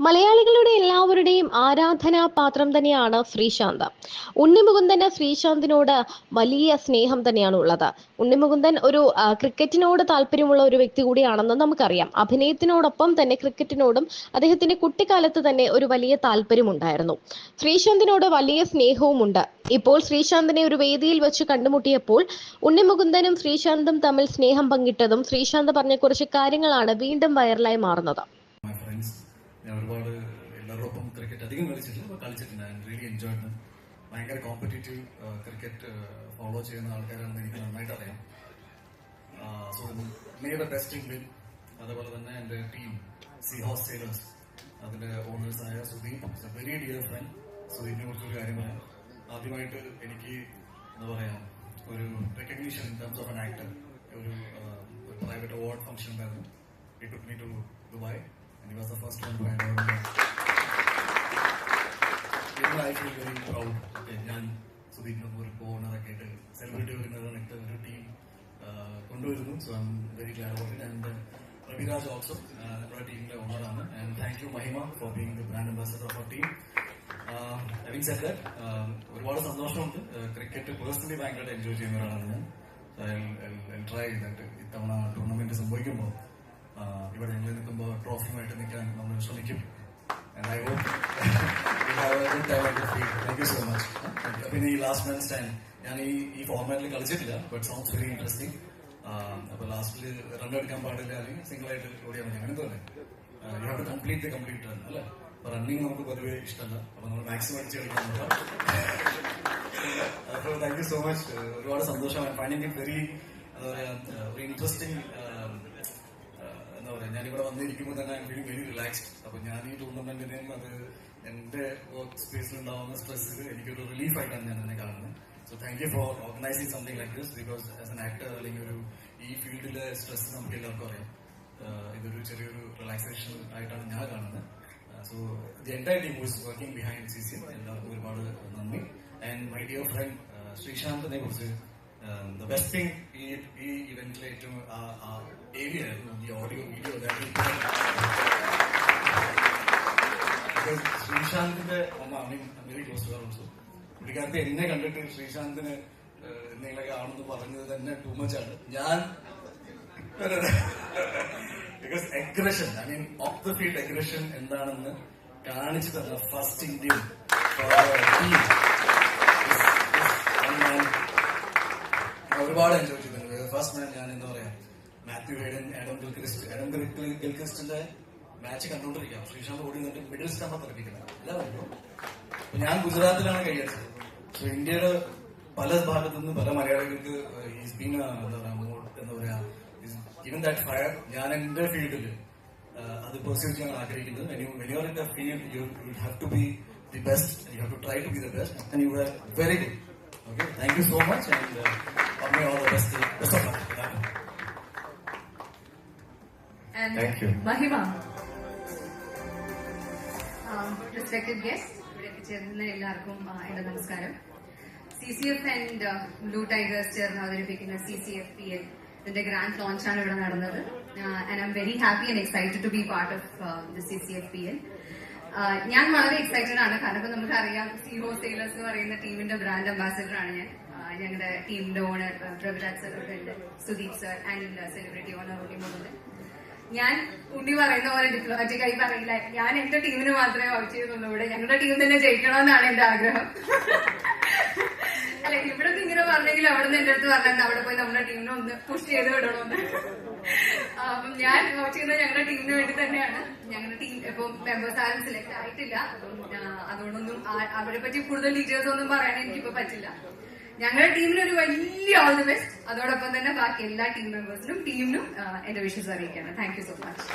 മലയാളികളുടെ എല്ലാവരുടെയും ആരാധനാപാത്രം തന്നെയാണ് ശ്രീശാന്ത്. ഉണ്ണിമുകുന്ദന് ശ്രീശാന്തിനോട് വലിയ സ്നേഹം തന്നെയാണ് ഉള്ളത്. ഉണ്ണിമുകുന്ദൻ ഒരു ക്രിക്കറ്റിനോട് താല്പര്യമുള്ള ഒരു വ്യക്തി കൂടിയാണെന്ന് നമുക്കറിയാം. അഭിനയത്തിനോടൊപ്പം തന്നെ ക്രിക്കറ്റിനോടും അദ്ദേഹത്തിന്റെ കുട്ടിക്കാലത്ത് തന്നെ ഒരു വലിയ താല്പര്യമുണ്ടായിരുന്നു. ശ്രീശാന്തിനോട് വലിയ സ്നേഹവുമുണ്ട്. ഇപ്പോൾ ശ്രീശാന്തിനെ ഒരു വേദിയിൽ വെച്ച് കണ്ടുമുട്ടിയപ്പോൾ ഉണ്ണിമുകുന്ദനും ശ്രീശാന്തും തമ്മിൽ സ്നേഹം പങ്കിട്ടതും ശ്രീശാന്ത് പറഞ്ഞ കുറച്ച് കാര്യങ്ങളാണ് വീണ്ടും വൈറലായി മാറുന്നത്. ഞാൻ ഒരുപാട് എല്ലാവരോടൊപ്പം ക്രിക്കറ്റ് അധികം കളിച്ചിട്ടില്ല, കളിച്ചിട്ടുണ്ട്. I really enjoy dum. ഭയങ്കര കോമ്പറ്റീറ്റീവ് ക്രിക്കറ്റ് ഫോളോ ചെയ്യുന്ന ആൾക്കാരാണെന്ന് എനിക്ക് നന്നായിട്ട് അറിയാം. So may the best in win. അതേപോലെ തന്നെ എൻ്റെ ടീം സീഹോസ് സെയിലേഴ്സ്, അതിന്റെ ഓണേഴ്സായ സുദീപ്, വെരി ഡിയർ ഫ്രണ്ട്. സുദീപിനെ കുറിച്ചൊരു കാര്യം പറയാം. ആദ്യമായിട്ട് എനിക്ക് എന്താ പറയാ ഒരു recognition in terms of an actor, ഒരു പ്രൈവറ്റ് അവാർഡ് ഫംഗ്ഷൻ ഉണ്ടായിരുന്നു. He took me to Dubai and he was the first one to hand over. I feel very proud. ഞാൻ സുദീപിനെ ഒരു ഓണറൊക്കെ ആയിട്ട് സെലിബ്രിറ്റി വരുന്നതായിട്ട് ഒരു ടീം കൊണ്ടുവരുന്നു. So I'm very glad about it. And Raviraj also നമ്മുടെ ടീമിന്റെ ഓണറാണ്. And thank you Mahima for being the brand ambassador of our team. Having said that, ഒരുപാട് സന്തോഷമുണ്ട്. ക്രിക്കറ്റ് പേഴ്സണലി ഭയങ്കരമായിട്ട് എൻജോയ് ചെയ്യുന്ന ഒരാളാണ് ഞാൻ. ട്രൈ ചെയ്തിട്ട് ഇത്തവണ ടൂർണമെന്റ് സംഭവിക്കുമ്പോൾ ഇവിടെ ഞങ്ങൾ നിൽക്കുമ്പോൾ ട്രോഫിയുമായിട്ട് നിൽക്കാൻ നമ്മൾ ശ്രമിക്കും. Thank you so much. പിന്നെ ഈ ലാസ്റ്റ് മാൻ സ്റ്റാൻഡ് ഞാൻ ഈ ഫോർമാറ്റിൽ കളിച്ചിട്ടില്ല, ബട്ട് സൗണ്ട്സ് വെരി ഇൻട്രസ്റ്റിംഗ്. അപ്പൊ ലാസ്റ്റിൽ റൺ എടുക്കാൻ പാടില്ല, അല്ലെങ്കിൽ സിംഗിൾ ആയിട്ട് ഓടിയാൽ മതി, അങ്ങനെ തന്നെ. You have to complete run അല്ലേ. അപ്പൊ റണ്ണിങ് നമുക്ക് പൊതുവെ ഇഷ്ടമല്ല, അപ്പൊ നമ്മൾ മാക്സിമം അടിച്ച് കളിക്കാൻ നോക്കാം. അപ്പൊ താങ്ക് യു സോ മച്ച്. ഒരുപാട് സന്തോഷമാണ്. ഫൈൻഡിങ് ഇറ്റ് വെരി എന്താ പറയാ ഒരു ഇൻട്രസ്റ്റിംഗ്. എന്താ പറയാ ഞാനിവിടെ വന്നിരിക്കുമ്പോൾ തന്നെ I M feeling very relaxed. അപ്പൊ ഞാൻ ഈ ടൂർണമെന്റിനെയും അത് എന്റെ വർക്ക് സ്പേസിൽ ഉണ്ടാവുന്ന സ്ട്രെസ് എനിക്കൊരു റിലീഫ് ആയിട്ടാണ് ഞാൻ അതിനെ കാണുന്നത്. So thank you for organising something like this, because as an actor അല്ലെങ്കിൽ ഒരു ഈ ഫീൽഡിലെ സ്ട്രെസ് നമുക്ക് എല്ലാവർക്കും അറിയാം. ഇതൊരു ചെറിയൊരു റിലാക്സേഷൻ ആയിട്ടാണ് ഞാൻ കാണുന്നത്. So the entire team was working behind CCM. എല്ലാവർക്കും ഒരുപാട് നന്ദി. ആൻഡ് മൈ ഡിയർ ഫ്രണ്ട് ശ്രീശാന്തിനെ കുറിച്ച് the best thing ഈ ഇവന്റിലെ ഏറ്റവും ഏരിയ ആയിരുന്നു ഈ ഓഡിയോ വീഡിയോ. ശ്രീശാന്തിന്റെ very close to her also. പുള്ളിക്കാരത്തെ എന്നെ കണ്ടിട്ട് ശ്രീശാന്തിന് എന്തെങ്കിലൊക്കെ ആണെന്ന് പറഞ്ഞത് തന്നെ ടൂ മച്ച് ആണ്. ഞാൻ because aggression, I mean of the field aggression എന്താണെന്ന് കാണിച്ചു തന്ന ഫസ്റ്റ് ഇന്ത്യൻ ടീം. ഒരുപാട് എൻജോയ് ചെയ്തിട്ടുണ്ട്. ഫസ്റ്റ് മാൻ ഞാൻ എന്താ പറയാ മാത്യു ഹേഡൻ, ആഡം ഗിൽക്രിസ്റ്റിന്റെ മാച്ച് കണ്ടുകൊണ്ടിരിക്കാം. ശ്രീശാന്ത് ഓടി നിന്നിട്ട് മിഡിൽ സ്റ്റംപ് തെറിപ്പിക്കുന്നത് എല്ലാവരും. ഞാൻ ഗുജറാത്തിലാണ് കൈയടിച്ചത്. സോ ഇന്ത്യയുടെ പല ഭാഗത്തു നിന്ന് പല മലയാളികൾക്ക് എന്താ പറയാ ഈവൻ ദാറ്റ് ഫയർ ഞാൻ എന്റെ ഫീൽഡിൽ അത് പെർസ്യൂ ചെയ്യാൻ ആഗ്രഹിക്കുന്നത്. when you are in the field, you have to be the best, you have to try to be the best, and you were very good. Okay, thank you so much, and all the best of luck. And thank you Mahima, respected guests, ഇവിടെ ചേർന്ന എല്ലാവർക്കും എന്റെ നമസ്കാരം. CCF and blue tigers ചേർന്ന് അവതരിപ്പിക്കുന്ന CCFPL ഇതിന്റെ grand launch ആണ് ഇവിടെ നടന്നത്. And I'm very happy and excited to be part of the CCFPL. ഞാൻ വളരെ എക്സൈറ്റഡ് ആണ്, കാരണം ഇപ്പൊ നമുക്കറിയാം സീഹോസ് സെയിലേഴ്സ് എന്ന് പറയുന്ന ടീമിന്റെ ബ്രാൻഡ് അംബാസിഡർ ആണ് ഞാൻ. ഞങ്ങളുടെ ടീമിന്റെ owner Raviraj sir, Sudeep sir, and celebrity owner Unni Mukundan. ഞാൻ ഉണ്ണി പറയുന്ന പോലെ ഡിപ്ലോമാറ്റിക് ആയി പറയില്ല, ഞാൻ എന്റെ ടീമിന് മാത്രമേ വർക്ക് ചെയ്യുന്നുള്ളൂ. ഇവിടെ ഞങ്ങളുടെ ടീം തന്നെ ജയിക്കണമെന്നാണ് എന്റെ ആഗ്രഹം. അല്ല, ഇവിടെ ഇങ്ങനെ പറഞ്ഞെങ്കിൽ അവിടെ നിന്ന് എന്റെ അടുത്ത് പറഞ്ഞാൽ അവിടെ പോയി നമ്മുടെ ടീമിനെ ഒന്ന് പുഷ് ചെയ്ത് വിടണമെന്ന്. അപ്പം ഞാൻ വർക്ക് ചെയ്യുന്നത് ഞങ്ങളുടെ ടീമിന് വേണ്ടി തന്നെയാണ്. ഞങ്ങളുടെ ടീം ഇപ്പം മെമ്പേഴ്സ് ആരും സെലക്ട് ആയിട്ടില്ല. അതുകൊണ്ടൊന്നും അവരെ പറ്റി കൂടുതൽ ഡീറ്റെയിൽസ് ഒന്നും പറയാൻ എനിക്കിപ്പോ പറ്റില്ല. ഞങ്ങളുടെ ടീമിന് ഒരു വലിയ ഓൾ ദി ബെസ്റ്റ്. അതോടൊപ്പം തന്നെ ബാക്കി എല്ലാ ടീം മെമ്പേഴ്സിനും ടീമിനും എന്റെ വിഷസ് അറിയിക്കാണ്. Thank you so much.